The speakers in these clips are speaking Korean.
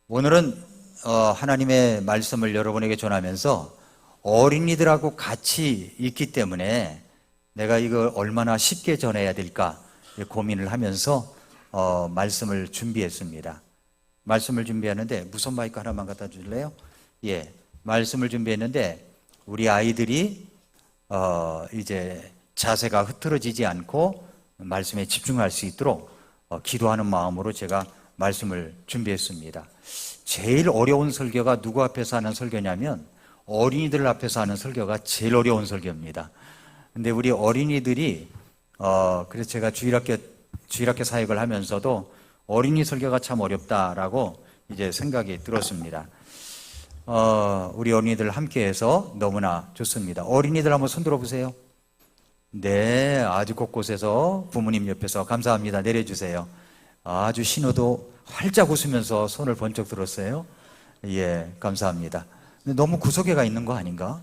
오늘은 하나님의 말씀을 여러분에게 전하면서 어린이들하고 같이 있기 때문에 내가 이걸 얼마나 쉽게 전해야 될까 고민을 하면서 말씀을 준비했습니다. 말씀을 준비하는데 무선 마이크 하나만 갖다 줄래요? 예, 말씀을 준비했는데 우리 아이들이 이제 자세가 흐트러지지 않고 말씀에 집중할 수 있도록 기도하는 마음으로 제가 말씀을 준비했습니다. 제일 어려운 설교가 누구 앞에서 하는 설교냐면 어린이들 앞에서 하는 설교가 제일 어려운 설교입니다. 근데 우리 어린이들이 그래서 제가 주일학교 사역을 하면서도 어린이 설교가 참 어렵다라고 이제 생각이 들었습니다. 우리 어린이들 함께해서 너무나 좋습니다. 어린이들 한번 손 들어보세요. 네, 아주 곳곳에서 부모님 옆에서 감사합니다. 내려주세요. 아주 신호도 활짝 웃으면서 손을 번쩍 들었어요. 예, 감사합니다. 근데 너무 구석에가 있는 거 아닌가?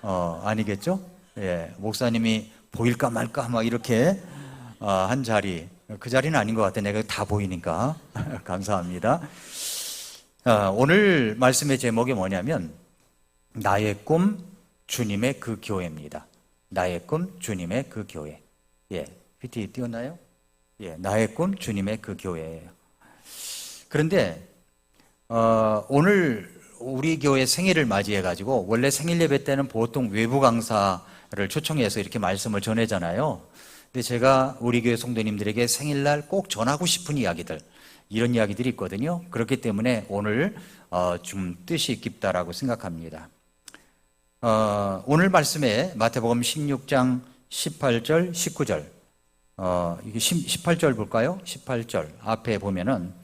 아니겠죠? 예, 목사님이 보일까 말까 막 이렇게 한 자리, 그 자리는 아닌 것 같아. 내가 다 보이니까. 감사합니다. 오늘 말씀의 제목이 뭐냐면 나의 꿈, 주님의 그 교회입니다. 나의 꿈, 주님의 그 교회. 예, PT 띄웠나요? 예, 나의 꿈, 주님의 그 교회예요. 그런데 오늘 우리 교회 생일을 맞이해가지고 원래 생일 예배 때는 보통 외부 강사를 초청해서 이렇게 말씀을 전하잖아요. 근데 제가 우리 교회 성도님들에게 생일날 꼭 전하고 싶은 이야기들, 이런 이야기들이 있거든요. 그렇기 때문에 오늘 좀 뜻이 깊다라고 생각합니다. 오늘 말씀에 마태복음 16장 18절, 19절, 이게 18절 볼까요? 18절 앞에 보면은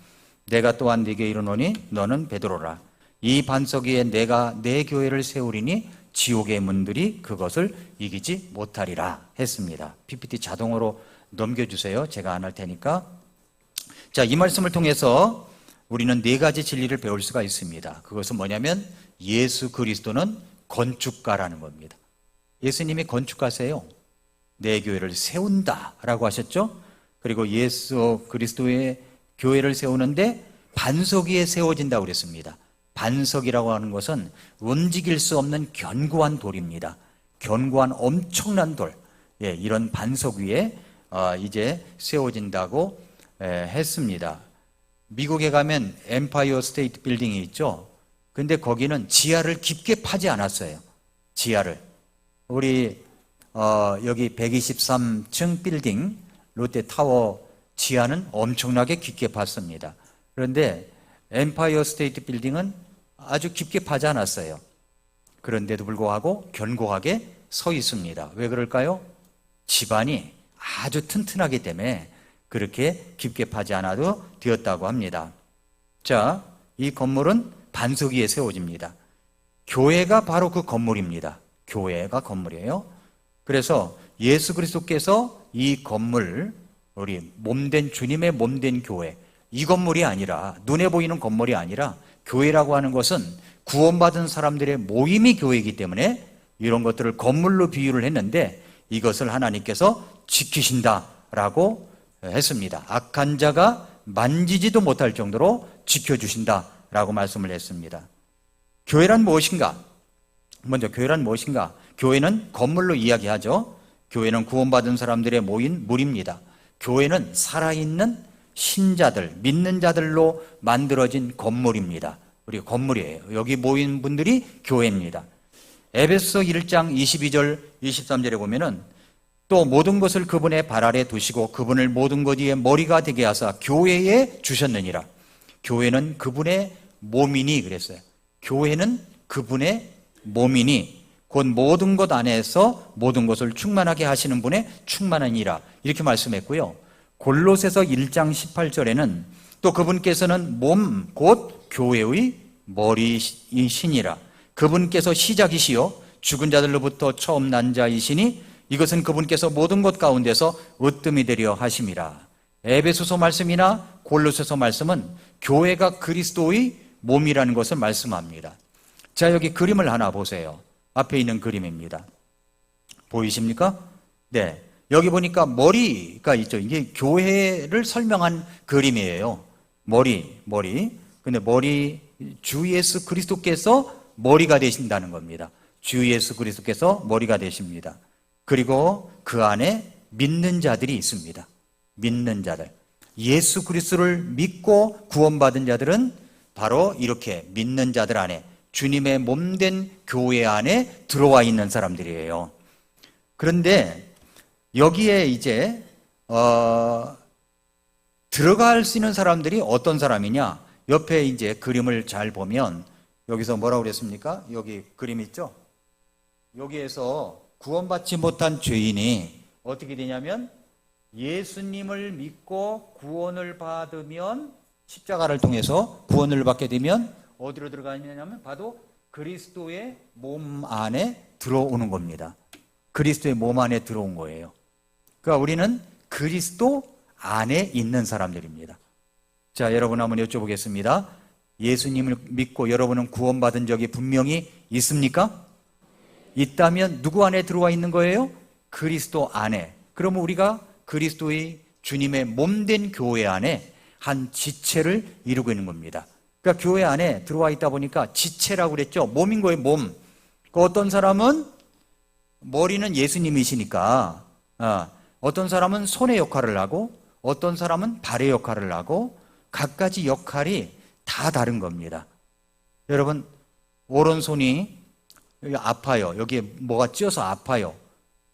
내가 또한 네게 이르노니 너는 베드로라. 이 반석 위에 내가 내 교회를 세우리니 지옥의 문들이 그것을 이기지 못하리라 했습니다. PPT 자동으로 넘겨주세요. 제가 안 할 테니까. 자, 이 말씀을 통해서 우리는 네 가지 진리를 배울 수가 있습니다. 그것은 뭐냐면 예수 그리스도는 건축가라는 겁니다. 예수님이 건축가세요. 내 교회를 세운다라고 하셨죠. 그리고 예수 그리스도의 교회를 세우는데 반석 위에 세워진다고 그랬습니다. 반석이라고 하는 것은 움직일 수 없는 견고한 돌입니다. 견고한 엄청난 돌. 예, 이런 반석 위에 이제 세워진다고 했습니다. 미국에 가면 엠파이어 스테이트 빌딩이 있죠. 근데 거기는 지하를 깊게 파지 않았어요. 지하를. 우리 여기 123층 빌딩 롯데타워 지하는 엄청나게 깊게 팠습니다. 그런데 엠파이어 스테이트 빌딩은 아주 깊게 파지 않았어요. 그런데도 불구하고 견고하게 서 있습니다. 왜 그럴까요? 지반이 아주 튼튼하기 때문에 그렇게 깊게 파지 않아도 되었다고 합니다. 자, 이 건물은 반석 위에 세워집니다. 교회가 바로 그 건물입니다. 교회가 건물이에요. 그래서 예수 그리스도께서 이 건물, 우리 몸된 주님의 몸된 교회, 이 건물이 아니라, 눈에 보이는 건물이 아니라 교회라고 하는 것은 구원받은 사람들의 모임이 교회이기 때문에 이런 것들을 건물로 비유를 했는데 이것을 하나님께서 지키신다라고 했습니다. 악한 자가 만지지도 못할 정도로 지켜주신다라고 말씀을 했습니다. 교회란 무엇인가? 먼저 교회란 무엇인가? 교회는 건물로 이야기하죠. 교회는 구원받은 사람들의 모인 무리입니다. 교회는 살아있는 신자들, 믿는 자들로 만들어진 건물입니다. 우리 건물이에요. 여기 모인 분들이 교회입니다. 에베소 1장 22절, 23절에 보면은 또 모든 것을 그분의 발 아래 두시고 그분을 모든 것 위에 머리가 되게 하사 교회에 주셨느니라. 교회는 그분의 몸이니 그랬어요. 교회는 그분의 몸이니 곧 모든 것 안에서 모든 것을 충만하게 하시는 분의 충만하니라. 이렇게 말씀했고요. 골로새서 1장 18절에는 또 그분께서는 몸 곧 교회의 머리이시니라. 그분께서 시작이시요 죽은 자들로부터 처음 난 자이시니 이것은 그분께서 모든 것 가운데서 으뜸이 되려 하심이라. 에베소서 말씀이나 골로새서 말씀은 교회가 그리스도의 몸이라는 것을 말씀합니다. 자, 여기 그림을 하나 보세요. 앞에 있는 그림입니다. 보이십니까? 네. 여기 보니까 머리가 있죠. 이게 교회를 설명한 그림이에요. 머리. 근데 주 예수 그리스도께서 머리가 되신다는 겁니다. 주 예수 그리스도께서 머리가 되십니다. 그리고 그 안에 믿는 자들이 있습니다. 믿는 자들. 예수 그리스도를 믿고 구원받은 자들은 바로 이렇게 믿는 자들 안에, 주님의 몸된 교회 안에 들어와 있는 사람들이에요. 그런데 여기에 이제 들어갈 수 있는 사람들이 어떤 사람이냐? 옆에 이제 그림을 잘 보면 여기서 뭐라고 그랬습니까? 여기 그림 있죠? 여기에서 구원받지 못한 죄인이 어떻게 되냐면 예수님을 믿고 구원을 받으면, 십자가를 통해서 구원을 받게 되면 어디로 들어가냐면 바로 그리스도의 몸 안에 들어오는 겁니다. 그리스도의 몸 안에 들어온 거예요. 그러니까 우리는 그리스도 안에 있는 사람들입니다. 자, 여러분 한번 여쭤보겠습니다. 예수님을 믿고 여러분은 구원받은 적이 분명히 있습니까? 있다면 누구 안에 들어와 있는 거예요? 그리스도 안에. 그러면 우리가 그리스도의 주님의 몸된 교회 안에 한 지체를 이루고 있는 겁니다. 그러니까 교회 안에 들어와 있다 보니까 지체라고 그랬죠. 몸인 거예요, 몸. 그 어떤 사람은 머리는 예수님이시니까 어떤 사람은 손의 역할을 하고 어떤 사람은 발의 역할을 하고 각가지 역할이 다 다른 겁니다. 여러분, 오른손이 여기 아파요. 여기에 뭐가 찧어서 아파요.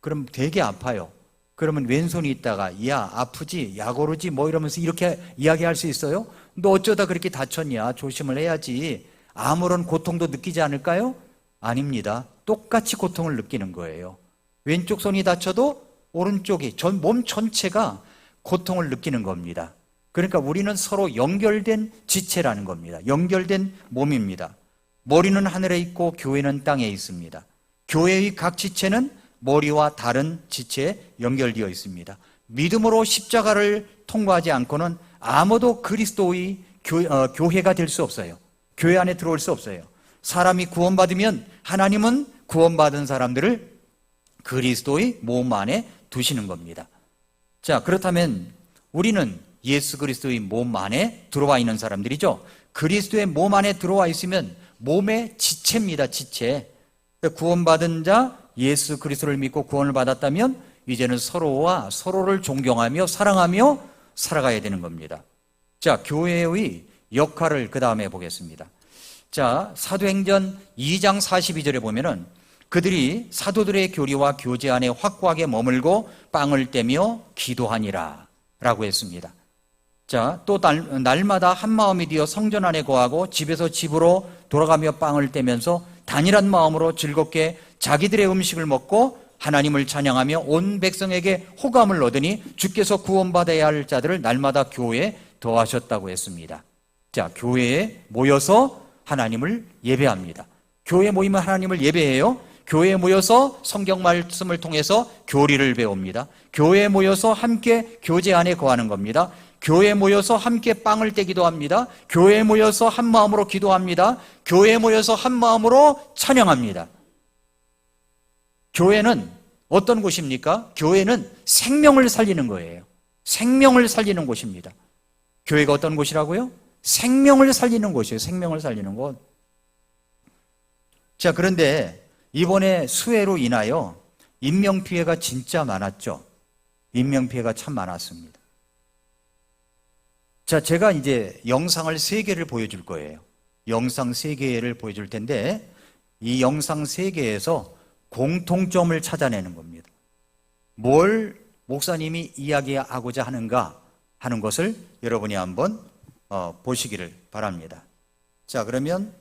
그럼 되게 아파요. 그러면 왼손이 있다가 야 아프지? 약 오르지? 뭐 이러면서 이렇게 이야기할 수 있어요? 너 어쩌다 그렇게 다쳤냐? 조심을 해야지. 아무런 고통도 느끼지 않을까요? 아닙니다. 똑같이 고통을 느끼는 거예요. 왼쪽 손이 다쳐도 오른쪽이 몸 전체가 고통을 느끼는 겁니다. 그러니까 우리는 서로 연결된 지체라는 겁니다. 연결된 몸입니다. 머리는 하늘에 있고 교회는 땅에 있습니다. 교회의 각 지체는 머리와 다른 지체에 연결되어 있습니다. 믿음으로 십자가를 통과하지 않고는 아무도 그리스도의 교회가 될 수 없어요. 교회 안에 들어올 수 없어요. 사람이 구원받으면 하나님은 구원받은 사람들을 그리스도의 몸 안에 두시는 겁니다. 자, 그렇다면 우리는 예수 그리스도의 몸 안에 들어와 있는 사람들이죠. 그리스도의 몸 안에 들어와 있으면 몸의 지체입니다. 지체. 구원받은 자, 예수 그리스도를 믿고 구원을 받았다면 이제는 서로와 서로를 존경하며 사랑하며 살아가야 되는 겁니다. 자, 교회의 역할을 그 다음에 보겠습니다. 자, 사도행전 2장 42절에 보면은 그들이 사도들의 교리와 교제 안에 확고하게 머물고 빵을 떼며 기도하니라 라고 했습니다. 자, 또 날마다 한 마음이 되어 성전 안에 거하고 집에서 집으로 돌아가며 빵을 떼면서 단일한 마음으로 즐겁게 자기들의 음식을 먹고 하나님을 찬양하며 온 백성에게 호감을 얻으니 주께서 구원받아야 할 자들을 날마다 교회에 더하셨다고 했습니다. 자, 교회에 모여서 하나님을 예배합니다. 교회에 모이면 하나님을 예배해요. 교회에 모여서 성경 말씀을 통해서 교리를 배웁니다. 교회에 모여서 함께 교제 안에 거하는 겁니다. 교회에 모여서 함께 빵을 떼기도 합니다. 교회에 모여서 한 마음으로 기도합니다. 교회에 모여서 한 마음으로 찬양합니다. 교회는 어떤 곳입니까? 교회는 생명을 살리는 거예요. 생명을 살리는 곳입니다. 교회가 어떤 곳이라고요? 생명을 살리는 곳이에요. 생명을 살리는 곳. 자, 그런데 이번에 수해로 인하여 인명피해가 진짜 많았죠. 인명피해가 참 많았습니다. 자, 제가 이제 영상을 3개를 보여줄 거예요. 영상 3개를 보여줄 텐데 이 영상 3개에서 공통점을 찾아내는 겁니다. 뭘 목사님이 이야기하고자 하는가 하는 것을 여러분이 한번 보시기를 바랍니다. 자, 그러면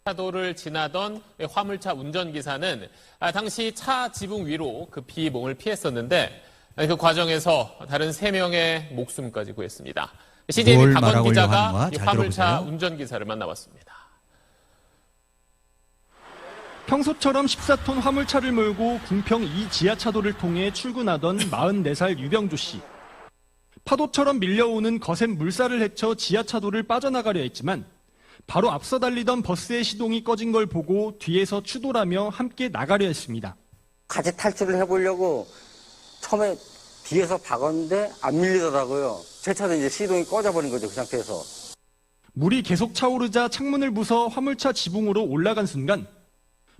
차도를 지나던 화물차 운전기사는 당시 차 지붕 위로 급히 몸을 피했었는데 그 과정에서 다른 3명의 목숨까지 구했습니다. CJB 박원 기자가 이 화물차 운전기사를 만나봤습니다. 평소처럼 14톤 화물차를 몰고 궁평 2 지하차도를 통해 출근하던 44살 유병주 씨. 파도처럼 밀려오는 거센 물살을 헤쳐 지하차도를 빠져나가려 했지만 바로 앞서 달리던 버스의 시동이 꺼진 걸 보고 뒤에서 추돌하며 함께 나가려 했습니다. 같이 탈출을 해보려고 처음에 뒤에서 박았는데 안 밀리더라고요. 제 차도 이제 시동이 꺼져버린 거죠, 그 상태에서. 물이 계속 차오르자 창문을 부숴 화물차 지붕으로 올라간 순간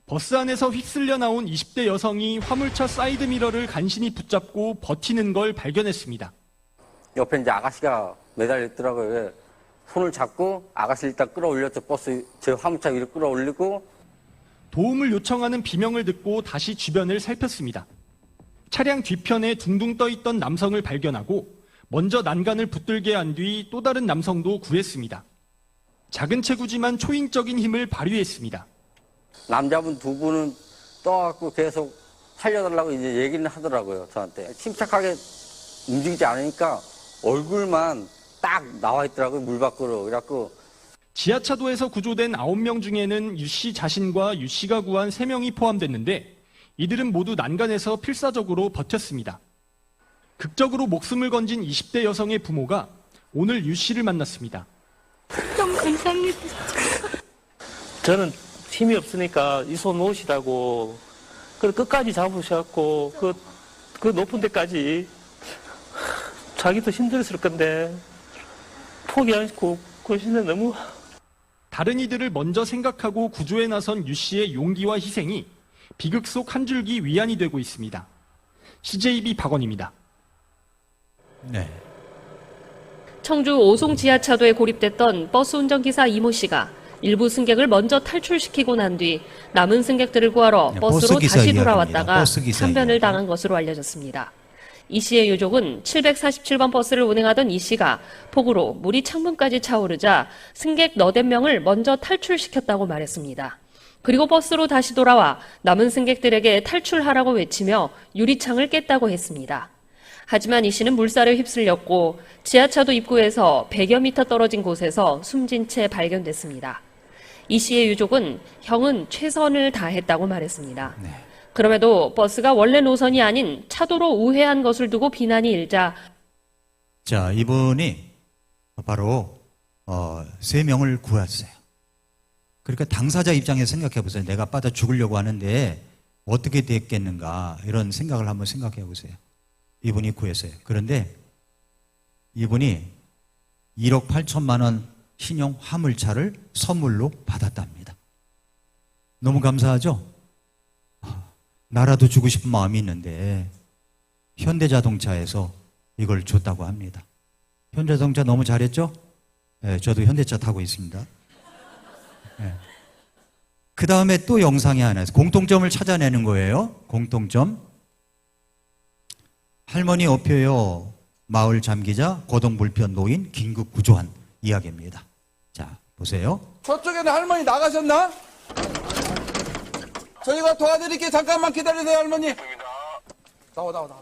버스 안에서 휩쓸려 나온 20대 여성이 화물차 사이드미러를 간신히 붙잡고 버티는 걸 발견했습니다. 옆에 이제 아가씨가 매달렸더라고요. 손을 잡고 아가씨를 일단 끌어올렸죠. 버스, 제 화물차 위로 끌어올리고. 도움을 요청하는 비명을 듣고 다시 주변을 살폈습니다. 차량 뒤편에 둥둥 떠있던 남성을 발견하고 먼저 난간을 붙들게 한 뒤 또 다른 남성도 구했습니다. 작은 체구지만 초인적인 힘을 발휘했습니다. 남자분 두 분은 떠갖고 계속 살려달라고 이제 얘기는 하더라고요, 저한테. 침착하게 움직이지 않으니까 얼굴만 딱 나와 있더라고요, 물 밖으로. 그래갖고. 지하차도에서 구조된 9명 중에는 유 씨 자신과 유 씨가 구한 3명이 포함됐는데 이들은 모두 난간에서 필사적으로 버텼습니다. 극적으로 목숨을 건진 20대 여성의 부모가 오늘 유 씨를 만났습니다. 너무 감사합니다. 저는 힘이 없으니까 이 손 놓으시라고 그 끝까지 잡으셔갖고 그 높은 데까지 자기도 힘들었을 건데 포기 안 하고 그러시는데 너무. 다른 이들을 먼저 생각하고 구조에 나선 유 씨의 용기와 희생이 비극 속 한 줄기 위안이 되고 있습니다. CJB 박원입니다. 네. 청주 오송 지하차도에 고립됐던 버스 운전기사 이모 씨가 일부 승객을 먼저 탈출시키고 난 뒤 남은 승객들을 구하러 네, 버스로 버스기사 다시 이야기입니다. 돌아왔다가 버스기사 참변을 이야기. 당한 것으로 알려졌습니다. 이 씨의 유족은 747번 버스를 운행하던 이 씨가 폭우로 물이 창문까지 차오르자 승객 8명을 먼저 탈출시켰다고 말했습니다. 그리고 버스로 다시 돌아와 남은 승객들에게 탈출하라고 외치며 유리창을 깼다고 했습니다. 하지만 이 씨는 물살에 휩쓸렸고 지하차도 입구에서 100여 미터 떨어진 곳에서 숨진 채 발견됐습니다. 이 씨의 유족은 형은 최선을 다했다고 말했습니다. 그럼에도 버스가 원래 노선이 아닌 차도로 우회한 것을 두고 비난이 일자 자, 이분이 바로 3명을 구했어요. 그러니까 당사자 입장에서 생각해 보세요. 내가 빠져 죽으려고 하는데 어떻게 됐겠는가 이런 생각을 한번 생각해 보세요. 이분이 구했어요. 그런데 이분이 1억 8천만 원 신용 화물차를 선물로 받았답니다. 너무 감사하죠? 나라도 주고 싶은 마음이 있는데 현대자동차에서 이걸 줬다고 합니다. 현대자동차 너무 잘했죠? 네, 저도 현대차 타고 있습니다. 네. 그 다음에 또 영상이 하나 있어요. 공통점을 찾아내는 거예요. 공통점. 할머니 업혀요. 마을 잠기자 고동불편 노인 긴급 구조한 이야기입니다. 자, 보세요. 저쪽에는 할머니 나가셨나? 저희가 도와드릴게요. 잠깐만 기다리세요, 할머니. 나와.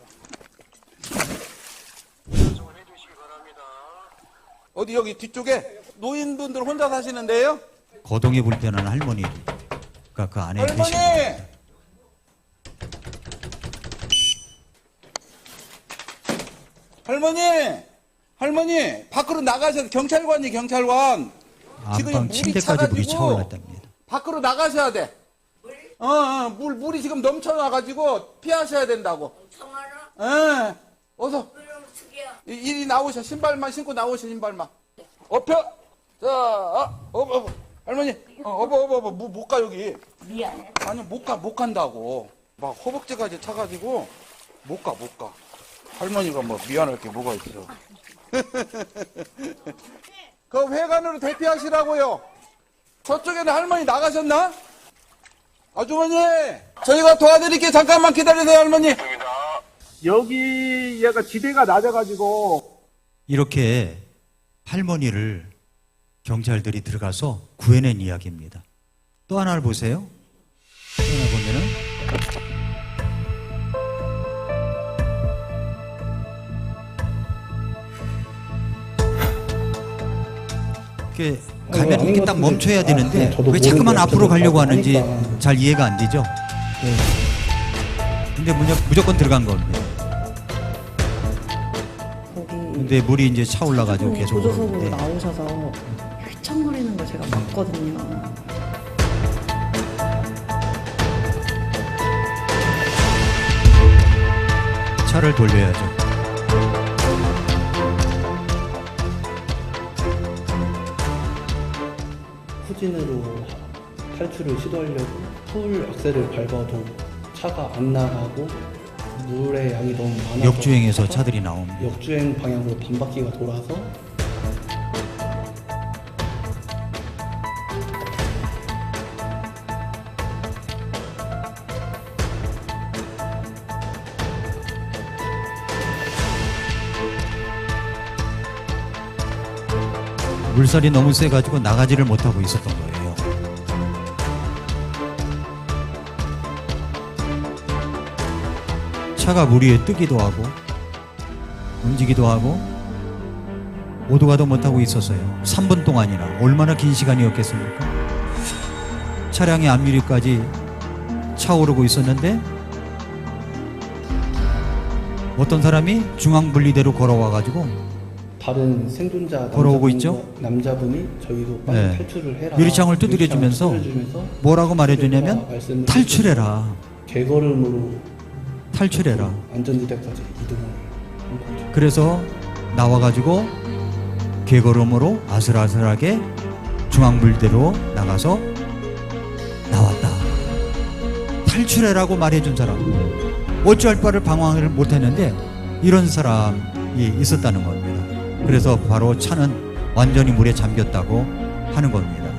어디 여기 뒤쪽에 노인분들 혼자 사시는데요? 거동이 불편한 할머니가 그 안에 할머니! 계십니다. 할머니 밖으로 나가셔야 경찰관이 경찰관. 지금 안방 물이 침대까지 물이 차가지고 차올랐답니다. 밖으로 나가셔야 돼. 물이 지금 넘쳐나가지고 피하셔야 된다고. 예. 어서. 이리 나오셔. 신발만 신고 나오셔, 신발만. 업혀. 자, 할머니. 업어. 못 가, 여기. 미안해. 아니, 못 간다고. 막 허벅지까지 차가지고 못 가. 할머니가 뭐 미안할 게 뭐가 있어. 그 회관으로 대피하시라고요. 저쪽에는 할머니 나가셨나? 아주머니, 저희가 도와드릴게요. 잠깐만 기다리세요, 할머니. 여기 얘가 지대가 낮아가지고 이렇게 할머니를 경찰들이 들어가서 구해낸 이야기입니다. 또 하나를 보세요. 또 하나 보면은 이렇게 가면 이렇게 딱 멈춰야 되는데 왜 자꾸만 앞으로 가려고 하는지 잘 이해가 안 되죠? 근데 무조건 들어간 겁니다. 근데 물이 이제 차올라가지고 계속 보조석으로 오는데 나오셔서 휘청거리는 걸 제가 봤거든요. 차를 돌려야죠. 후진으로 탈출을 시도하려고 풀 악셀을 밟아도 차가 안 나가고 물의 양이 너무 많아서 역주행해서 차가 차들이 나옵니다. 역주행 방향으로 반바퀴가 돌아서 물살이 너무 세가지고 나가지를 못하고 있었던 거예요. 차가 물 위에 뜨기도 하고 움직이기도 하고 오도 가도 못하고 있었어요. 3분 동안이나 얼마나 긴 시간이었겠습니까? 차량의 앞유리까지 차오르고 있었는데 어떤 사람이 중앙분리대로 걸어와가지고 다른 생존자 걸어오고 있죠? 남자분이 저희도 빨리 네. 탈출을 해라. 유리창을 두드려주면서 뭐라고 말해주냐면 탈출해라. 개걸음으로 탈출해라. 안전지대까지 이동을 한 거죠. 그래서 나와가지고 개걸음으로 아슬아슬하게 중앙물대로 나가서 나왔다. 탈출해라고 말해준 사람. 어찌할 바를 방황을 못했는데 이런 사람이 있었다는 겁니다. 그래서 바로 차는 완전히 물에 잠겼다고 하는 겁니다.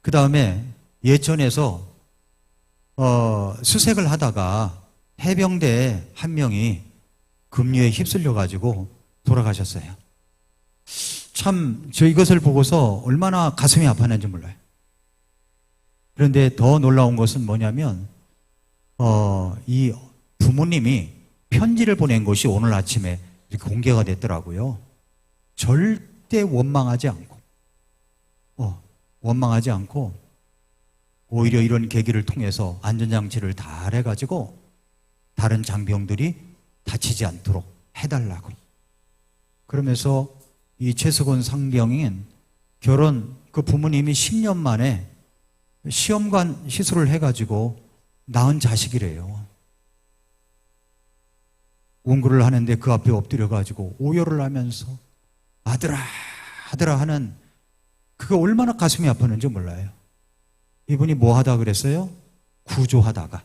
그 다음에 예천에서 수색을 하다가 해병대 한 명이 급류에 휩쓸려 가지고 돌아가셨어요. 참 저 이것을 보고서 얼마나 가슴이 아팠는지 몰라요. 그런데 더 놀라운 것은 뭐냐면 이 부모님이 편지를 보낸 것이 오늘 아침에 이렇게 공개가 됐더라고요. 절대 원망하지 않고 오히려 이런 계기를 통해서 안전장치를 다 해가지고 다른 장병들이 다치지 않도록 해달라고. 그러면서 이 최석원 상병인 그 부모님이 10년 만에 시험관 시술을 해가지고 낳은 자식이래요. 원고를 하는데 그 앞에 엎드려가지고 오열을 하면서 아들아 아들아 하는 그거 얼마나 가슴이 아팠는지 몰라요. 이분이 뭐 하다 그랬어요? 구조하다가.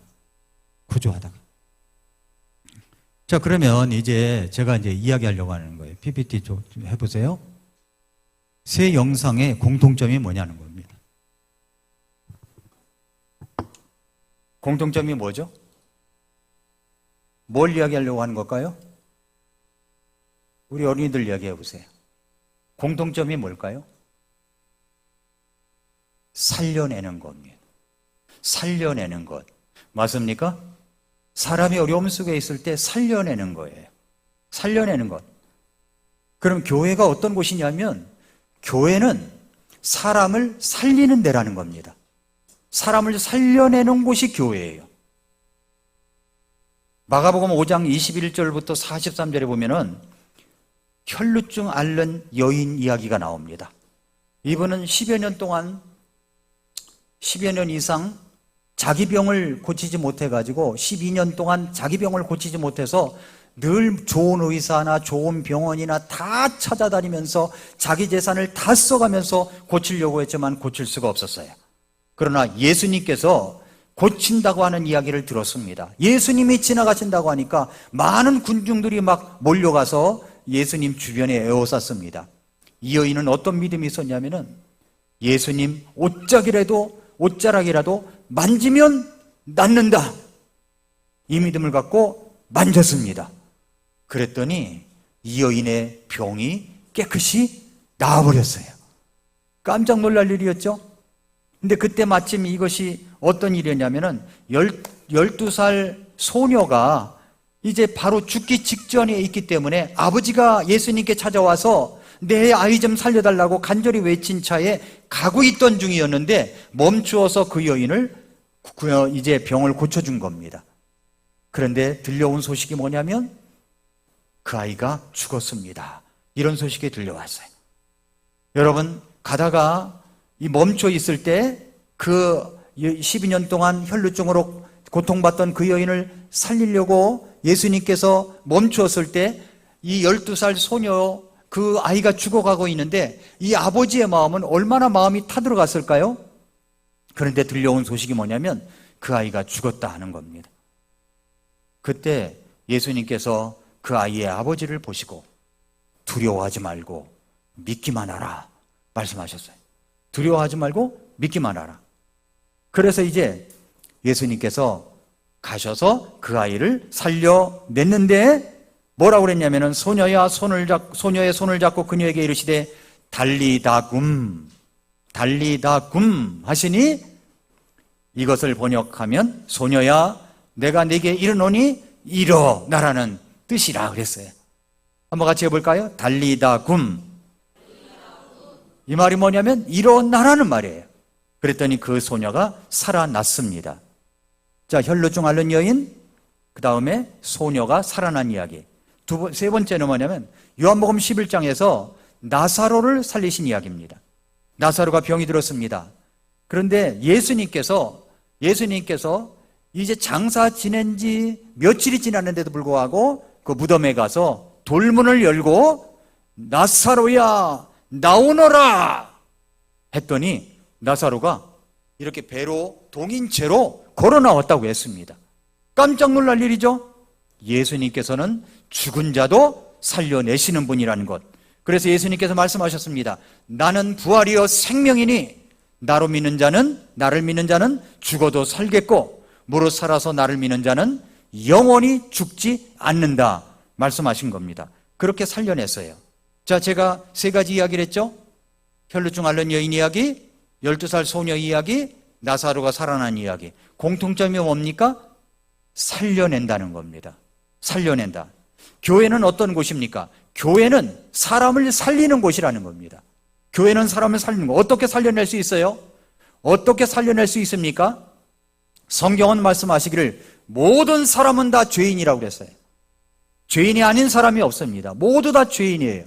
자, 그러면 이제 제가 이야기하려고 하는 거예요. PPT 좀 해보세요. 세 영상의 공통점이 뭐냐는 겁니다. 공통점이 뭐죠? 뭘 이야기하려고 하는 걸까요? 우리 어린이들 이야기해 보세요. 공통점이 뭘까요? 살려내는 겁니다. 살려내는 것. 맞습니까? 사람이 어려움 속에 있을 때 살려내는 거예요. 살려내는 것. 그럼 교회가 어떤 곳이냐면 교회는 사람을 살리는 데라는 겁니다. 사람을 살려내는 곳이 교회예요. 마가복음 5장 21절부터 43절에 보면은 혈루증 앓는 여인 이야기가 나옵니다. 이분은 10여 년 이상 자기 병을 고치지 못해가지고 12년 동안 자기 병을 고치지 못해서 늘 좋은 의사나 좋은 병원이나 다 찾아다니면서 자기 재산을 다 써가면서 고치려고 했지만 고칠 수가 없었어요. 그러나 예수님께서 고친다고 하는 이야기를 들었습니다. 예수님이 지나가신다고 하니까 많은 군중들이 막 몰려가서 예수님 주변에 에워쌌습니다. 이 여인은 어떤 믿음이 있었냐면은 예수님 옷자락이라도 만지면 낫는다. 이 믿음을 갖고 만졌습니다. 그랬더니 이 여인의 병이 깨끗이 나아버렸어요. 깜짝 놀랄 일이었죠. 근데 그때 마침 이것이 어떤 일이었냐면은 12살 소녀가 이제 바로 죽기 직전에 있기 때문에 아버지가 예수님께 찾아와서 내 아이 좀 살려달라고 간절히 외친 차에 가고 있던 중이었는데 멈추어서 그 여인을 이제 병을 고쳐준 겁니다. 그런데 들려온 소식이 뭐냐면 그 아이가 죽었습니다. 이런 소식이 들려왔어요. 여러분, 가다가 이 멈춰 있을 때 그 12년 동안 혈루증으로 고통받던 그 여인을 살리려고 예수님께서 멈추었을 때 이 12살 소녀 그 아이가 죽어가고 있는데 이 아버지의 마음은 얼마나 마음이 타들어갔을까요? 그런데 들려온 소식이 뭐냐면 그 아이가 죽었다 하는 겁니다. 그때 예수님께서 그 아이의 아버지를 보시고 두려워하지 말고 믿기만 하라 말씀하셨어요. 두려워하지 말고 믿기만 하라. 그래서 이제 예수님께서 가셔서 그 아이를 살려냈는데 뭐라고 그랬냐면은 소녀의 손을 잡고 그녀에게 이르시되 달리다굼 하시니 이것을 번역하면 소녀야 내가 네게 이르노니 일어나라는 뜻이라 그랬어요. 한번 같이 해볼까요? 달리다굼. 이 말이 뭐냐면 일어나라는 말이에요. 그랬더니 그 소녀가 살아났습니다. 자, 혈루증 앓는 여인, 그 다음에 소녀가 살아난 이야기. 세 번째는 뭐냐면 요한복음 11장에서 나사로를 살리신 이야기입니다. 나사로가 병이 들었습니다. 그런데 예수님께서 이제 장사 지낸 지 며칠이 지났는데도 불구하고 그 무덤에 가서 돌문을 열고 나사로야 나오너라 했더니 나사로가 이렇게 배로 동인채로 걸어 나왔다고 했습니다. 깜짝 놀랄 일이죠. 예수님께서는 죽은 자도 살려내시는 분이라는 것. 그래서 예수님께서 말씀하셨습니다. 나는 부활이요 생명이니 나를 믿는 자는 죽어도 살겠고 무릇 살아서 나를 믿는 자는 영원히 죽지 않는다 말씀하신 겁니다. 그렇게 살려냈어요. 자, 제가 세 가지 이야기를 했죠. 혈루증 앓는 여인 이야기, 12살 소녀 이야기, 나사로가 살아난 이야기. 공통점이 뭡니까? 살려낸다는 겁니다. 살려낸다. 교회는 어떤 곳입니까? 교회는 사람을 살리는 곳이라는 겁니다. 교회는 사람을 살리는 것. 어떻게 살려낼 수 있어요? 어떻게 살려낼 수 있습니까? 성경은 말씀하시기를 모든 사람은 다 죄인이라고 그랬어요. 죄인이 아닌 사람이 없습니다. 모두 다 죄인이에요.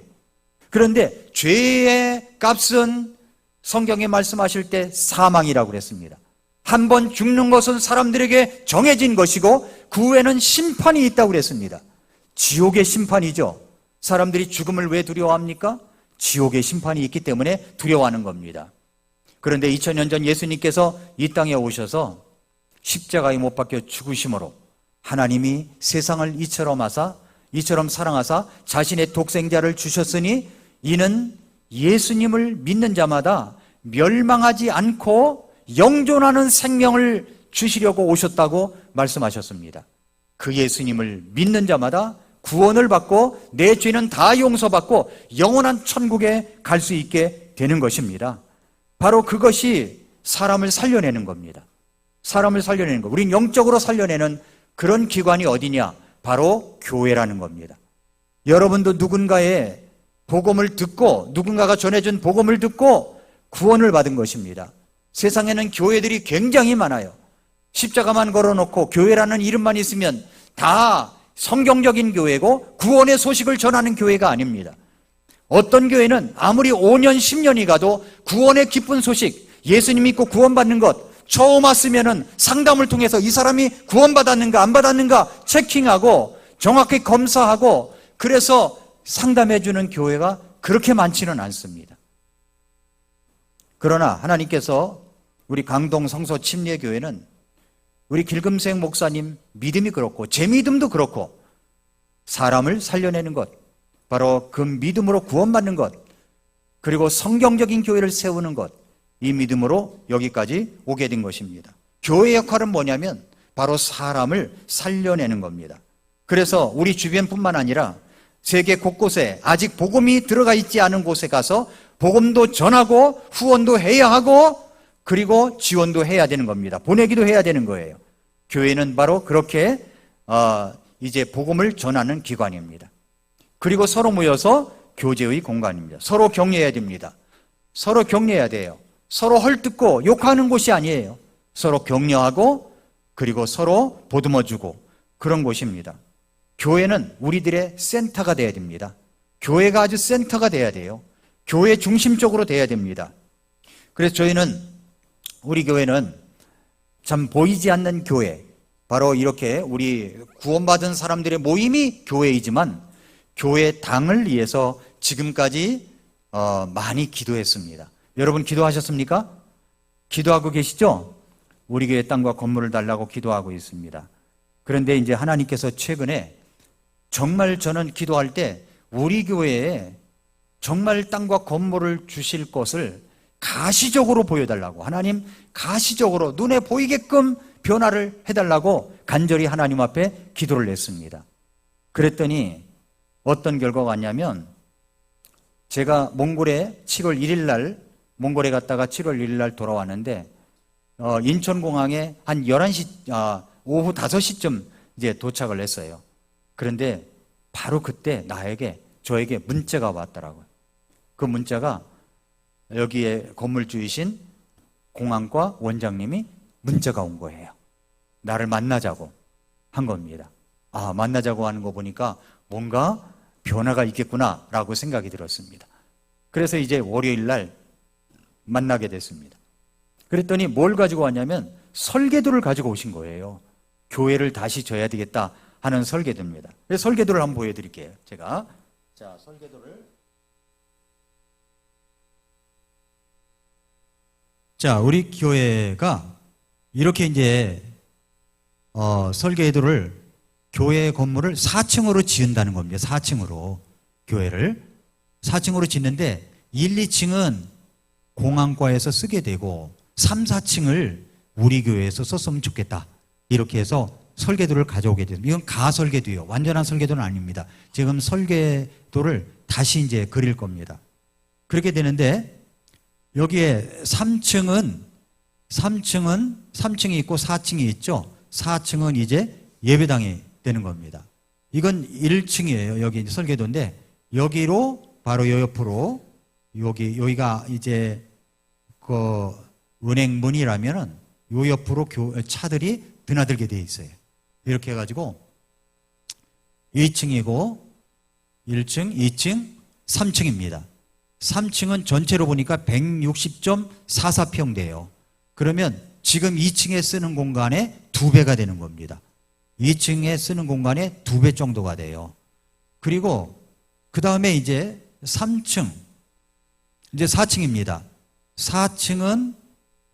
그런데 죄의 값은 성경에 말씀하실 때 사망이라고 그랬습니다. 한 번 죽는 것은 사람들에게 정해진 것이고 그 후에는 심판이 있다고 그랬습니다. 지옥의 심판이죠. 사람들이 죽음을 왜 두려워합니까? 지옥의 심판이 있기 때문에 두려워하는 겁니다. 그런데 2000년 전 예수님께서 이 땅에 오셔서 십자가에 못 박혀 죽으심으로 하나님이 세상을 이처럼 사랑하사 자신의 독생자를 주셨으니 이는 예수님을 믿는 자마다 멸망하지 않고 영존하는 생명을 주시려고 오셨다고 말씀하셨습니다. 그 예수님을 믿는 자마다 구원을 받고 내 죄는 다 용서받고 영원한 천국에 갈 수 있게 되는 것입니다. 바로 그것이 사람을 살려내는 겁니다. 사람을 살려내는 것. 우린 영적으로 살려내는 그런 기관이 어디냐? 바로 교회라는 겁니다. 여러분도 누군가의 복음을 듣고 누군가가 전해준 복음을 듣고 구원을 받은 것입니다. 세상에는 교회들이 굉장히 많아요. 십자가만 걸어놓고 교회라는 이름만 있으면 다 성경적인 교회고 구원의 소식을 전하는 교회가 아닙니다. 어떤 교회는 아무리 5년, 10년이 가도 구원의 기쁜 소식, 예수님 믿고 구원받는 것 처음 왔으면은 상담을 통해서 이 사람이 구원받았는가 안 받았는가 체킹하고 정확히 검사하고 그래서 상담해주는 교회가 그렇게 많지는 않습니다. 그러나 하나님께서 우리 강동 성서 침례교회는 우리 길금생 목사님 믿음이 그렇고 제 믿음도 그렇고 사람을 살려내는 것, 바로 그 믿음으로 구원받는 것, 그리고 성경적인 교회를 세우는 것, 이 믿음으로 여기까지 오게 된 것입니다. 교회의 역할은 뭐냐면 바로 사람을 살려내는 겁니다. 그래서 우리 주변뿐만 아니라 세계 곳곳에 아직 복음이 들어가 있지 않은 곳에 가서 복음도 전하고 후원도 해야 하고 그리고 지원도 해야 되는 겁니다. 보내기도 해야 되는 거예요. 교회는 바로 그렇게 이제 복음을 전하는 기관입니다. 그리고 서로 모여서 교제의 공간입니다. 서로 격려해야 됩니다. 서로 격려해야 돼요. 서로 헐뜯고 욕하는 곳이 아니에요. 서로 격려하고 그리고 서로 보듬어주고 그런 곳입니다. 교회는 우리들의 센터가 돼야 됩니다. 교회가 아주 센터가 돼야 돼요. 교회 중심적으로 돼야 됩니다. 그래서 우리 교회는 참 보이지 않는 교회, 바로 이렇게 우리 구원받은 사람들의 모임이 교회이지만 교회 당을 위해서 지금까지 많이 기도했습니다. 여러분 기도하셨습니까? 기도하고 계시죠? 우리 교회 땅과 건물을 달라고 기도하고 있습니다. 그런데 이제 하나님께서 최근에 정말 저는 기도할 때 우리 교회에 정말 땅과 건물을 주실 것을 가시적으로 보여달라고, 하나님 가시적으로 눈에 보이게끔 변화를 해달라고 간절히 하나님 앞에 기도를 했습니다. 그랬더니 어떤 결과가 왔냐면, 제가 몽골에 7월 1일 날 몽골에 갔다가 7월 1일 날 돌아왔는데 인천공항에 한 11시 오후 5시쯤 이제 도착을 했어요. 그런데 바로 그때 저에게 문자가 왔더라고요. 그 문자가 여기에 건물주이신 공항과 원장님이 문자가 온 거예요. 나를 만나자고 한 겁니다. 아, 만나자고 하는 거 보니까 뭔가 변화가 있겠구나라고 생각이 들었습니다. 그래서 이제 월요일 날 만나게 됐습니다. 그랬더니 뭘 가지고 왔냐면 설계도를 가지고 오신 거예요. 교회를 다시 져야 되겠다 하는 설계도입니다. 그래서 설계도를 한번 보여드릴게요. 제가 설계도를 우리 교회가 이렇게 이제 설계도를 교회 건물을 4층으로 지은다는 겁니다. 4층으로 교회를 4층으로 짓는데 1, 2층은 공항과에서 쓰게 되고 3, 4층을 우리 교회에서 썼으면 좋겠다. 이렇게 해서 설계도를 가져오게 됩니다. 이건 가설계도예요. 완전한 설계도는 아닙니다. 지금 설계도를 다시 이제 그릴 겁니다. 그렇게 되는데 여기에 3층이 있고 4층이 있죠. 4층은 이제 예배당이 되는 겁니다. 이건 1층이에요. 여기 이제 설계도인데 여기로 바로 요 옆으로 여기가 이제 그 은행문이라면은 요 옆으로 차들이 드나들게 돼 있어요. 이렇게 해가지고 2층이고 1층, 2층, 3층입니다. 3층은 전체로 보니까 160.44평 돼요. 그러면 지금 2층에 쓰는 공간의 2배가 되는 겁니다. 2층에 쓰는 공간의 2배 정도가 돼요. 그리고 그 다음에 이제 3층, 이제 4층입니다. 4층은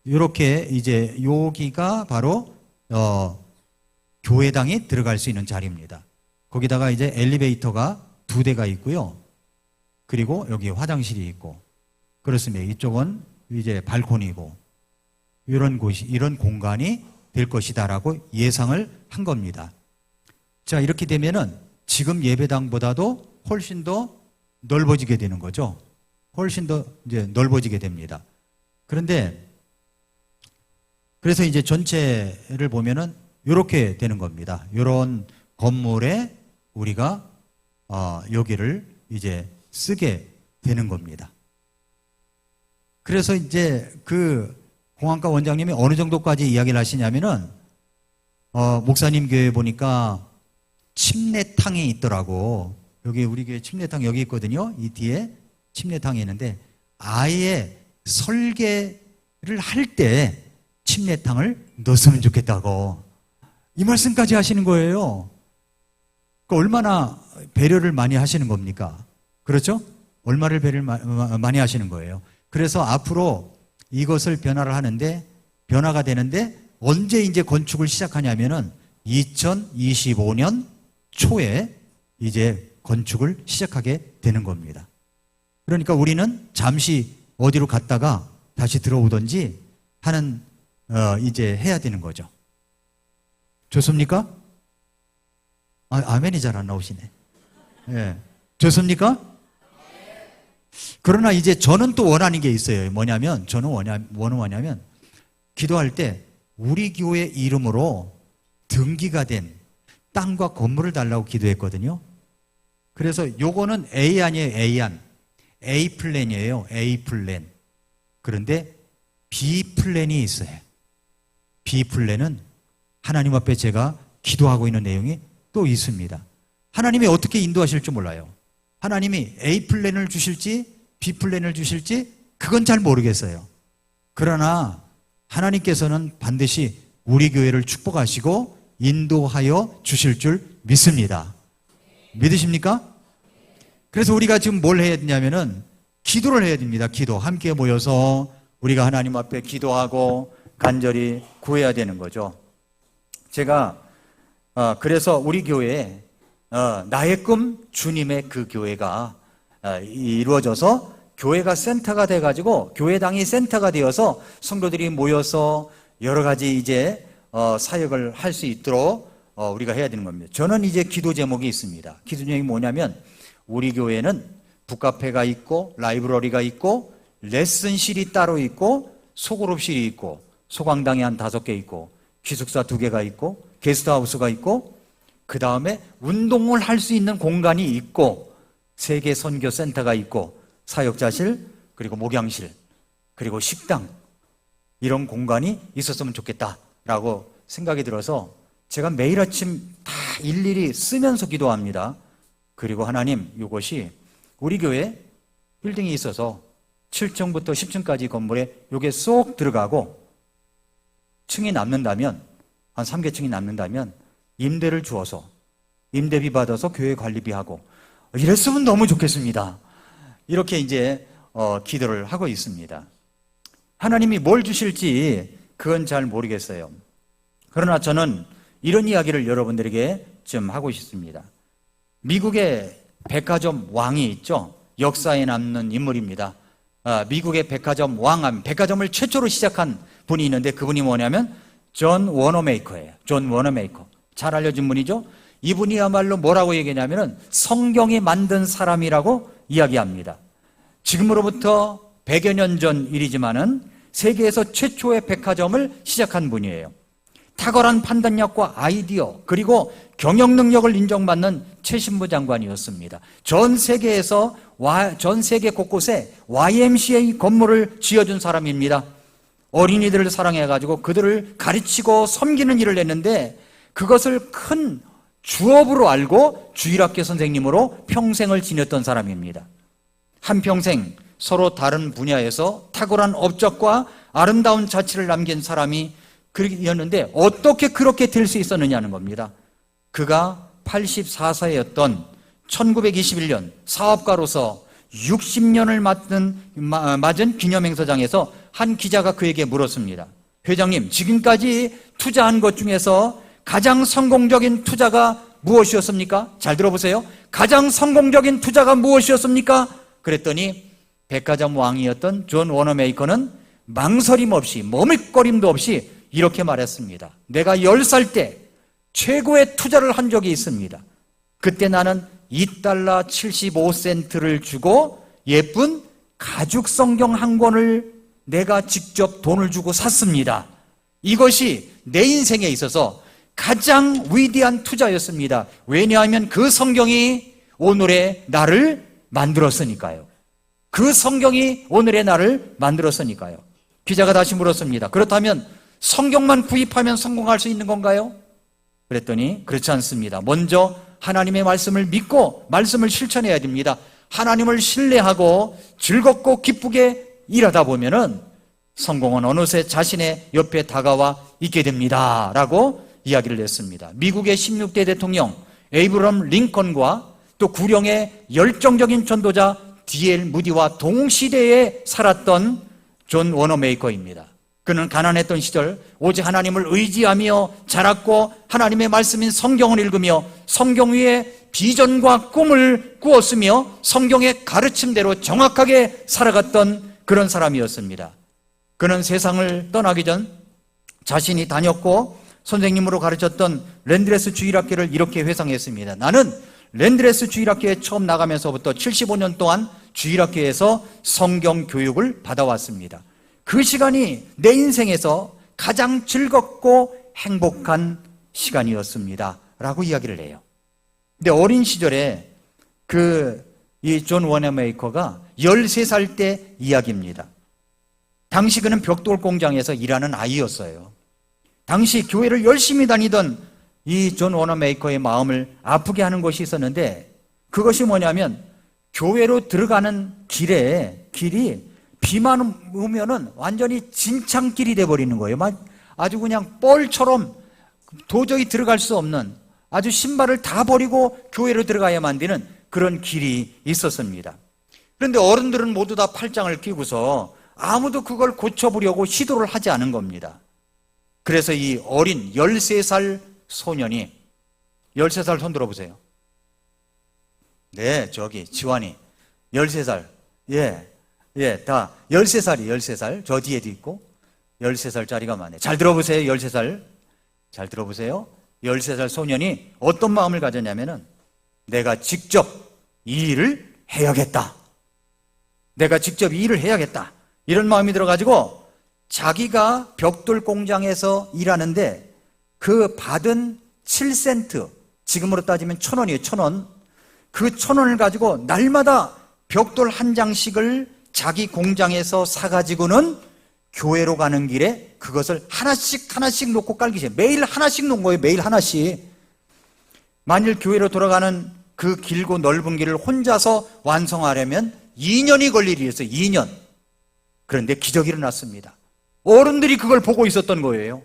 이렇게 이제 여기가 바로 교회당이 들어갈 수 있는 자리입니다. 거기다가 이제 엘리베이터가 2대가 있고요. 그리고 여기 화장실이 있고 그렇습니다. 이쪽은 이제 발코니고 이런 공간이 될 것이다라고 예상을 한 겁니다. 자, 이렇게 되면은 지금 예배당보다도 훨씬 더 넓어지게 되는 거죠. 훨씬 더 이제 넓어지게 됩니다. 그런데 그래서 이제 전체를 보면은 이렇게 되는 겁니다. 이런 건물에 우리가 여기를 이제 쓰게 되는 겁니다. 그래서 이제 그 공항과 원장님이 어느 정도까지 이야기를 하시냐면은 목사님 교회 보니까 침례탕이 있더라고. 여기 우리 교회 침례탕 여기 있거든요. 이 뒤에 침례탕이 있는데 아예 설계를 할 때 침례탕을 넣었으면 좋겠다고 이 말씀까지 하시는 거예요. 그러니까 얼마나 배려를 많이 하시는 겁니까? 그렇죠? 얼마를 배려를 많이 하시는 거예요. 그래서 앞으로 이것을 변화가 되는데 언제 이제 건축을 시작하냐면은 2025년 초에 이제 건축을 시작하게 되는 겁니다. 그러니까 우리는 잠시 어디로 갔다가 다시 들어오든지 하는 이제 해야 되는 거죠. 좋습니까? 아멘이 잘 안 나오시네. 예. 좋습니까? 그러나 이제 저는 또 원하는 게 있어요. 뭐냐면 뭐냐면 기도할 때 우리 교회 이름으로 등기가 된 땅과 건물을 달라고 기도했거든요. 그래서 요거는 A안이에요. A안. A플랜이에요. A플랜. 그런데 B플랜이 있어요. B플랜은 하나님 앞에 제가 기도하고 있는 내용이 또 있습니다. 하나님이 어떻게 인도하실지 몰라요. 하나님이 A플랜을 주실지 B플랜을 주실지 그건 잘 모르겠어요. 그러나 하나님께서는 반드시 우리 교회를 축복하시고 인도하여 주실 줄 믿습니다. 믿으십니까? 그래서 우리가 지금 뭘 해야 되냐면은 기도를 해야 됩니다. 기도. 함께 모여서 우리가 하나님 앞에 기도하고 간절히 구해야 되는 거죠. 제가 그래서 우리 교회에 나의 꿈 주님의 그 교회가 이루어져서 교회가 센터가 돼가지고 교회당이 센터가 되어서 성도들이 모여서 여러 가지 이제 사역을 할 수 있도록 우리가 해야 되는 겁니다. 저는 이제 기도 제목이 있습니다. 기도 제목이 뭐냐면 우리 교회는 북카페가 있고 라이브러리가 있고 레슨실이 따로 있고 소그룹실이 있고 소강당이 한 5개 있고 기숙사 2개가 있고 게스트하우스가 있고 그 다음에 운동을 할 수 있는 공간이 있고 세계 선교 센터가 있고 사역자실 그리고 목양실 그리고 식당 이런 공간이 있었으면 좋겠다라고 생각이 들어서 제가 매일 아침 다 일일이 쓰면서 기도합니다. 그리고 하나님 이것이 우리 교회 빌딩이 있어서 7층부터 10층까지 건물에 요게 쏙 들어가고 층이 남는다면 한 3개층이 남는다면 임대를 주어서 임대비 받아서 교회 관리비하고 이랬으면 너무 좋겠습니다. 이렇게 이제 기도를 하고 있습니다. 하나님이 뭘 주실지 그건 잘 모르겠어요. 그러나 저는 이런 이야기를 여러분들에게 좀 하고 싶습니다. 미국의 백화점 왕이 있죠. 역사에 남는 인물입니다. 미국의 백화점 왕, 백화점을 최초로 시작한 분이 있는데 그분이 뭐냐면 존 워너메이커예요. 존 워너메이커. 잘 알려진 분이죠. 이분이야말로 뭐라고 얘기하냐면 성경이 만든 사람이라고 이야기합니다. 지금으로부터 100여 년 전 일이지만은 세계에서 최초의 백화점을 시작한 분이에요. 탁월한 판단력과 아이디어 그리고 경영 능력을 인정받는 최신부 장관이었습니다. 전 세계 곳곳에 YMCA 건물을 지어준 사람입니다. 어린이들을 사랑해가지고 그들을 가르치고 섬기는 일을 했는데 그것을 큰 주업으로 알고 주일학교 선생님으로 평생을 지녔던 사람입니다. 한평생 서로 다른 분야에서 탁월한 업적과 아름다운 자취를 남긴 사람이었는데 어떻게 그렇게 될 수 있었느냐는 겁니다. 그가 84세였던 1921년 사업가로서 60년을 맞은 기념행사장에서 한 기자가 그에게 물었습니다. 회장님, 지금까지 투자한 것 중에서 가장 성공적인 투자가 무엇이었습니까? 잘 들어보세요. 가장 성공적인 투자가 무엇이었습니까? 그랬더니 백화점 왕이었던 존 워너메이커는 망설임 없이 머뭇거림도 없이 이렇게 말했습니다. 내가 10살 때 최고의 투자를 한 적이 있습니다. 그때 나는 $2 75센트를 주고 예쁜 가죽 성경 한 권을 내가 직접 돈을 주고 샀습니다. 이것이 내 인생에 있어서 가장 위대한 투자였습니다. 왜냐하면 그 성경이 오늘의 나를 만들었으니까요. 그 성경이 오늘의 나를 만들었으니까요. 기자가 다시 물었습니다. 그렇다면 성경만 구입하면 성공할 수 있는 건가요? 그랬더니 그렇지 않습니다. 먼저 하나님의 말씀을 믿고 말씀을 실천해야 됩니다. 하나님을 신뢰하고 즐겁고 기쁘게 일하다 보면은 성공은 어느새 자신의 옆에 다가와 있게 됩니다. 라고 이야기를 했습니다. 미국의 16대 대통령 에이브럼 링컨과 또 구령의 열정적인 전도자 D.L. 무디와 동시대에 살았던 존 워너메이커입니다. 그는 가난했던 시절 오직 하나님을 의지하며 자랐고 하나님의 말씀인 성경을 읽으며 성경 위에 비전과 꿈을 꾸었으며 성경의 가르침대로 정확하게 살아갔던 그런 사람이었습니다. 그는 세상을 떠나기 전 자신이 다녔고 선생님으로 가르쳤던 랜드레스 주일학교를 이렇게 회상했습니다. 나는 랜드레스 주일학교에 처음 나가면서부터 75년 동안 주일학교에서 성경 교육을 받아왔습니다. 그 시간이 내 인생에서 가장 즐겁고 행복한 시간이었습니다. 라고 이야기를 해요. 근데 어린 시절에 이 존 워너메이커가 13살 때 이야기입니다. 당시 그는 벽돌 공장에서 일하는 아이였어요. 당시 교회를 열심히 다니던 이 존 워너메이커의 마음을 아프게 하는 것이 있었는데 그것이 뭐냐면 교회로 들어가는 길이 비만 오면은 완전히 진창길이 돼버리는 거예요. 아주 그냥 뻘처럼 도저히 들어갈 수 없는 아주 신발을 다 버리고 교회로 들어가야만 되는 그런 길이 있었습니다. 그런데 어른들은 모두 다 팔짱을 끼고서 아무도 그걸 고쳐보려고 시도를 하지 않은 겁니다. 그래서 이 어린 13살 소년이, 13살 손 들어보세요. 네, 저기 지환이 13살. 다 13살이 13살. 저 뒤에도 있고 13살짜리가 많네. 잘 들어보세요. 13살. 잘 들어보세요. 13살 소년이 어떤 마음을 가졌냐면은 내가 직접 이 일을 해야겠다. 내가 직접 이 일을 해야겠다. 이런 마음이 들어가지고 자기가 벽돌 공장에서 일하는데 그 받은 7센트, 지금으로 따지면 1,000원이에요. 1,000원. 그 1,000원을 가지고 날마다 벽돌 한 장씩을 자기 공장에서 사가지고는 교회로 가는 길에 그것을 하나씩 놓고 깔기 시작해요. 매일 하나씩 놓은 거예요. 매일 하나씩. 만일 교회로 돌아가는 그 길고 넓은 길을 혼자서 완성하려면 2년이 걸릴 일이었어요. 2년. 그런데 기적이 일어났습니다. 어른들이 그걸 보고 있었던 거예요.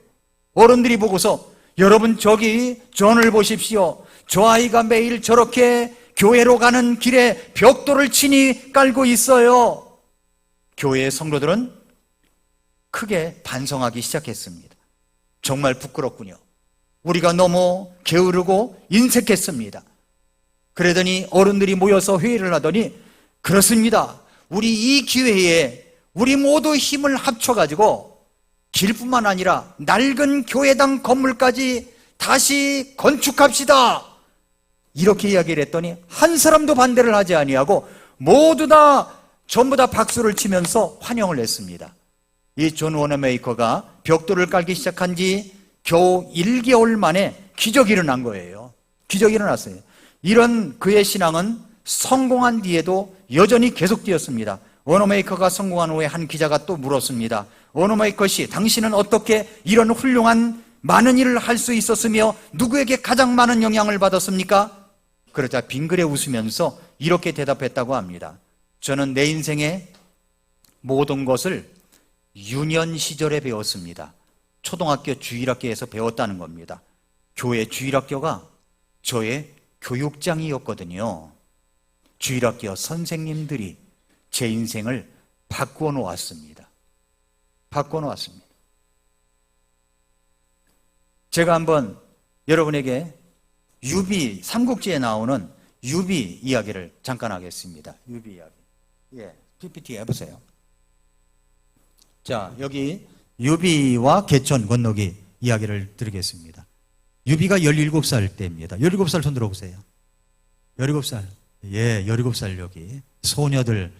어른들이 보고서 여러분 저기 전을 보십시오. 저 아이가 매일 저렇게 교회로 가는 길에 벽돌을 친히 깔고 있어요. 교회의 성도들은 크게 반성하기 시작했습니다. 정말 부끄럽군요. 우리가 너무 게으르고 인색했습니다. 그러더니 어른들이 모여서 회의를 하더니 그렇습니다. 우리 이 기회에 우리 모두 힘을 합쳐가지고 길뿐만 아니라 낡은 교회당 건물까지 다시 건축합시다. 이렇게 이야기를 했더니 한 사람도 반대를 하지 아니하고 모두 다 전부 다 박수를 치면서 환영을 했습니다. 이 존 워너메이커가 벽돌을 깔기 시작한 지 겨우 1개월 만에 기적이 일어난 거예요. 기적이 일어났어요. 이런 그의 신앙은 성공한 뒤에도 여전히 계속되었습니다. 워너메이커가 성공한 후에 한 기자가 또 물었습니다. 워너메이커 씨, 당신은 어떻게 이런 훌륭한 많은 일을 할 수 있었으며 누구에게 가장 많은 영향을 받았습니까? 그러자 빙그레 웃으면서 이렇게 대답했다고 합니다. 저는 내 인생의 모든 것을 유년 시절에 배웠습니다. 초등학교 주일학교에서 배웠다는 겁니다. 교회 주일학교가 저의 교육장이었거든요. 주일학교 선생님들이 제 인생을 바꾸어 놓았습니다. 바꾸어 놓았습니다. 제가 한번 여러분에게 유비, 삼국지에 나오는 유비 이야기를 잠깐 하겠습니다. 유비 이야기. PPT 해보세요. 자, 여기 유비와 개천 건너기 이야기를 드리겠습니다. 유비가 17살 때입니다. 17살 손 들어보세요. 17살. 17살 여기. 소녀들,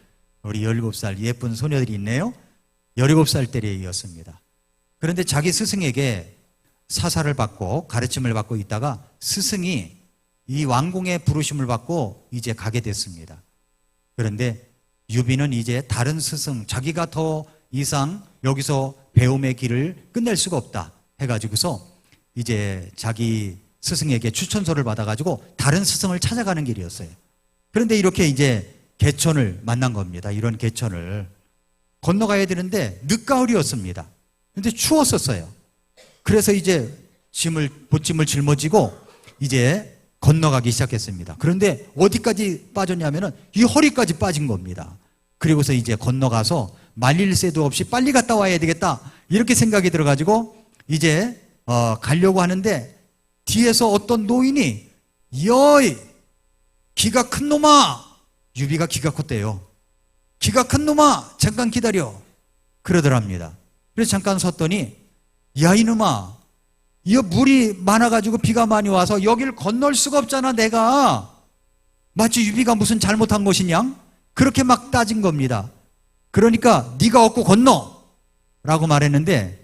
우리 17살 예쁜 소녀들이 있네요. 17살 때였습니다. 그런데 자기 스승에게 사사를 받고 가르침을 받고 있다가 스승이 이 왕궁의 부르심을 받고 이제 가게 됐습니다. 그런데 유비는 이제 다른 스승, 자기가 더 이상 여기서 배움의 길을 끝낼 수가 없다 해가지고서 이제 자기 스승에게 추천서를 받아가지고 다른 스승을 찾아가는 길이었어요. 그런데 이렇게 이제 개천을 만난 겁니다. 이런 개천을 건너가야 되는데 늦가을이었습니다. 그런데 추웠었어요. 그래서 이제 보찜을 짊어지고 이제 건너가기 시작했습니다. 그런데 어디까지 빠졌냐면은 이 허리까지 빠진 겁니다. 그리고서 이제 건너가서 말릴 새도 없이 빨리 갔다 와야 되겠다 이렇게 생각이 들어가지고 이제 가려고 하는데 뒤에서 어떤 노인이 여이 기가 큰 놈아, 유비가 기가 컸대요. 기가 큰 놈아 잠깐 기다려 그러더랍니다. 그래서 잠깐 섰더니 야 이놈아, 이거 물이 많아가지고 비가 많이 와서 여길 건널 수가 없잖아. 내가 마치 유비가 무슨 잘못한 것이냐 그렇게 막 따진 겁니다. 그러니까 네가 얻고 건너 라고 말했는데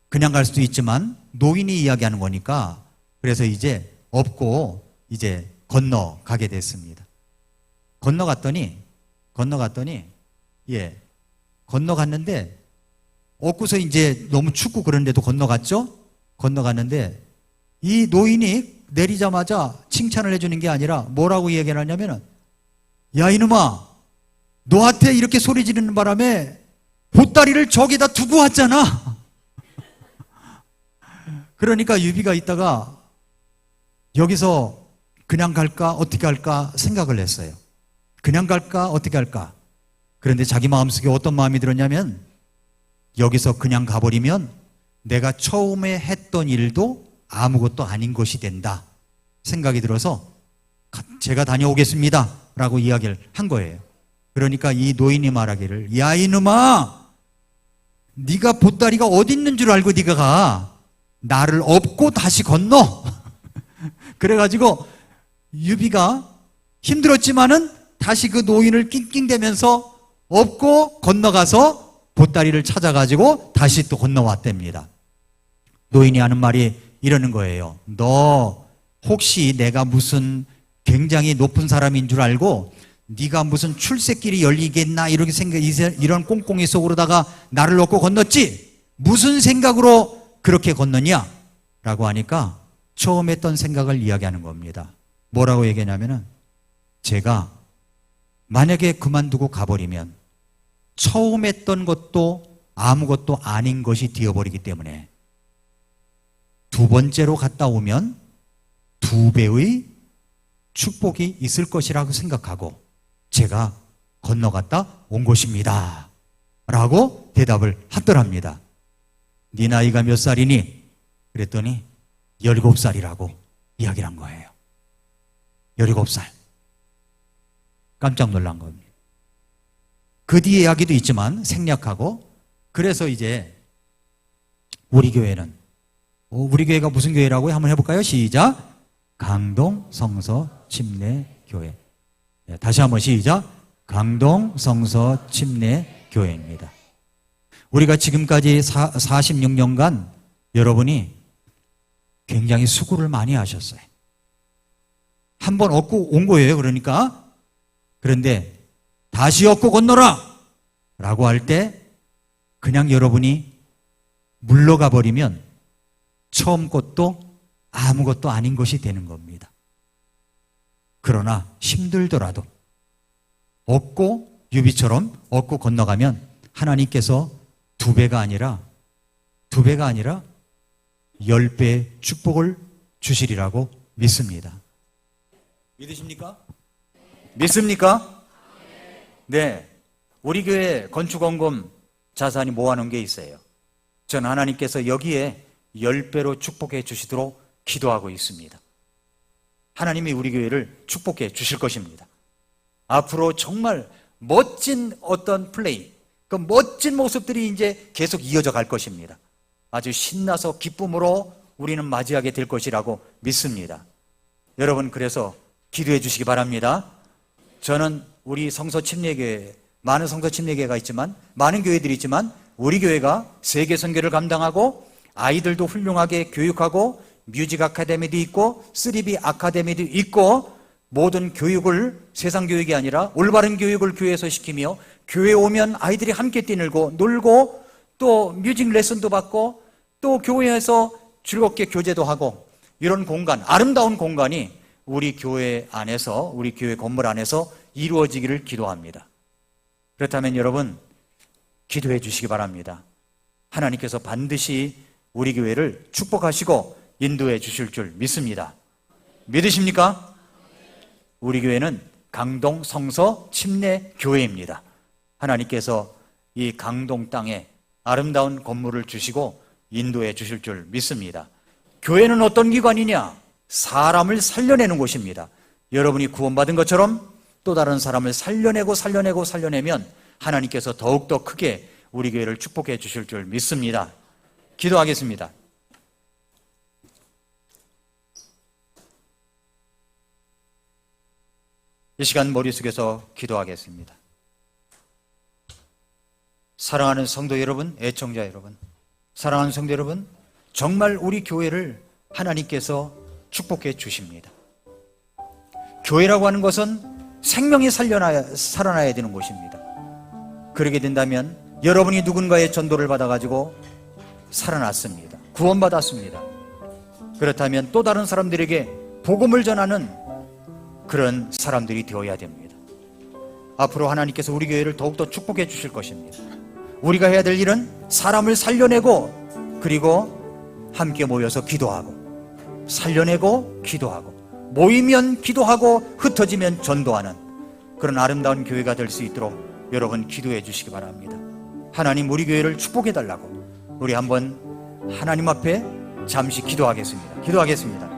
그냥 갈 수도 있지만 노인이 이야기하는 거니까 그래서 이제 업고 이제 건너가게 됐습니다. 건너갔더니 건너갔는데 얻고서 이제 너무 춥고 그런데도 건너갔죠? 건너갔는데 이 노인이 내리자마자 칭찬을 해주는 게 아니라 뭐라고 얘기를 하냐면은 야 이놈아, 너한테 이렇게 소리 지르는 바람에 보따리를 저기다 두고 왔잖아. 그러니까 유비가 있다가 여기서 그냥 갈까 어떻게 할까 생각을 했어요. 그냥 갈까 어떻게 할까. 그런데 자기 마음속에 어떤 마음이 들었냐면 여기서 그냥 가버리면 내가 처음에 했던 일도 아무것도 아닌 것이 된다 생각이 들어서 제가 다녀오겠습니다 라고 이야기를 한 거예요. 그러니까 이 노인이 말하기를, 야 이놈아, 네가 보따리가 어디 있는 줄 알고 네가 가. 나를 업고 다시 건너. 그래가지고 유비가 힘들었지만은 다시 그 노인을 낑낑대면서 업고 건너가서 보따리를 찾아가지고 다시 또 건너왔답니다. 노인이 하는 말이 이러는 거예요. 너 혹시 내가 무슨 굉장히 높은 사람인 줄 알고 네가 무슨 출세길이 열리겠나 이렇게 이런 꽁꽁이 속으로다가 나를 업고 건넜지? 무슨 생각으로 그렇게 건너냐? 라고 하니까 처음 했던 생각을 이야기하는 겁니다. 뭐라고 얘기하냐면은 제가 만약에 그만두고 가버리면 처음 했던 것도 아무것도 아닌 것이 되어버리기 때문에 두 번째로 갔다 오면 2배의 축복이 있을 것이라고 생각하고 제가 건너갔다 온 것입니다 라고 대답을 하더랍니다. 네 나이가 몇 살이니? 그랬더니 17살이라고 이야기를 한 거예요. 17살. 깜짝 놀란 겁니다. 그 뒤에 이야기도 있지만 생략하고, 그래서 이제 우리 교회는 우리 교회가 무슨 교회라고요? 한번 해볼까요? 시작. 강동 성서 침례 교회. 다시 한번 시작. 강동 성서 침례 교회입니다. 우리가 지금까지 46년간 여러분이 굉장히 수고를 많이 하셨어요. 한번 얻고 온 거예요. 그러니까. 그런데 다시 얻고 건너라 라고 할 때 그냥 여러분이 물러가 버리면 처음 것도 아무것도 아닌 것이 되는 겁니다. 그러나 힘들더라도 얻고 유비처럼 얻고 건너가면 하나님께서 2배가 아니라 10배의 축복을 주시리라고 믿습니다. 믿으십니까? 믿습니까? 네. 우리 교회 건축원금 자산이 모아놓은 게 있어요. 전 하나님께서 여기에 10배로 축복해 주시도록 기도하고 있습니다. 하나님이 우리 교회를 축복해 주실 것입니다. 앞으로 정말 멋진 어떤 플레이, 그 멋진 모습들이 이제 계속 이어져 갈 것입니다. 아주 신나서 기쁨으로 우리는 맞이하게 될 것이라고 믿습니다. 여러분, 그래서 기도해 주시기 바랍니다. 저는 우리 성서 침례교회, 많은 성서 침례교회가 있지만, 많은 교회들이 있지만 우리 교회가 세계 선교를 감당하고 아이들도 훌륭하게 교육하고 뮤직 아카데미도 있고 3B 아카데미도 있고 모든 교육을 세상 교육이 아니라 올바른 교육을 교회에서 시키며 교회에 오면 아이들이 함께 뛰놀고 놀고 또 뮤직 레슨도 받고 또 교회에서 즐겁게 교제도 하고 이런 공간, 아름다운 공간이 우리 교회 안에서, 우리 교회 건물 안에서 이루어지기를 기도합니다. 그렇다면 여러분 기도해 주시기 바랍니다. 하나님께서 반드시 우리 교회를 축복하시고 인도해 주실 줄 믿습니다. 믿으십니까? 우리 교회는 강동 성서 침례 교회입니다. 하나님께서 이 강동 땅에 아름다운 건물을 주시고 인도해 주실 줄 믿습니다. 교회는 어떤 기관이냐? 사람을 살려내는 곳입니다. 여러분이 구원받은 것처럼 또 다른 사람을 살려내면 하나님께서 더욱더 크게 우리 교회를 축복해 주실 줄 믿습니다. 기도하겠습니다. 이 시간 머릿속에서 기도하겠습니다. 사랑하는 성도 여러분, 애청자 여러분, 사랑하는 성도 여러분, 정말 우리 교회를 하나님께서 축복해 주십니다. 교회라고 하는 것은 생명이 살아나야 되는 곳입니다. 그러게 된다면 여러분이 누군가의 전도를 받아가지고 살아났습니다. 구원받았습니다. 그렇다면 또 다른 사람들에게 복음을 전하는 그런 사람들이 되어야 됩니다. 앞으로 하나님께서 우리 교회를 더욱더 축복해 주실 것입니다. 우리가 해야 될 일은 사람을 살려내고 그리고 함께 모여서 기도하고 살려내고 기도하고 모이면 기도하고 흩어지면 전도하는 그런 아름다운 교회가 될 수 있도록 여러분 기도해 주시기 바랍니다. 하나님 우리 교회를 축복해 달라고 우리 한번 하나님 앞에 잠시 기도하겠습니다.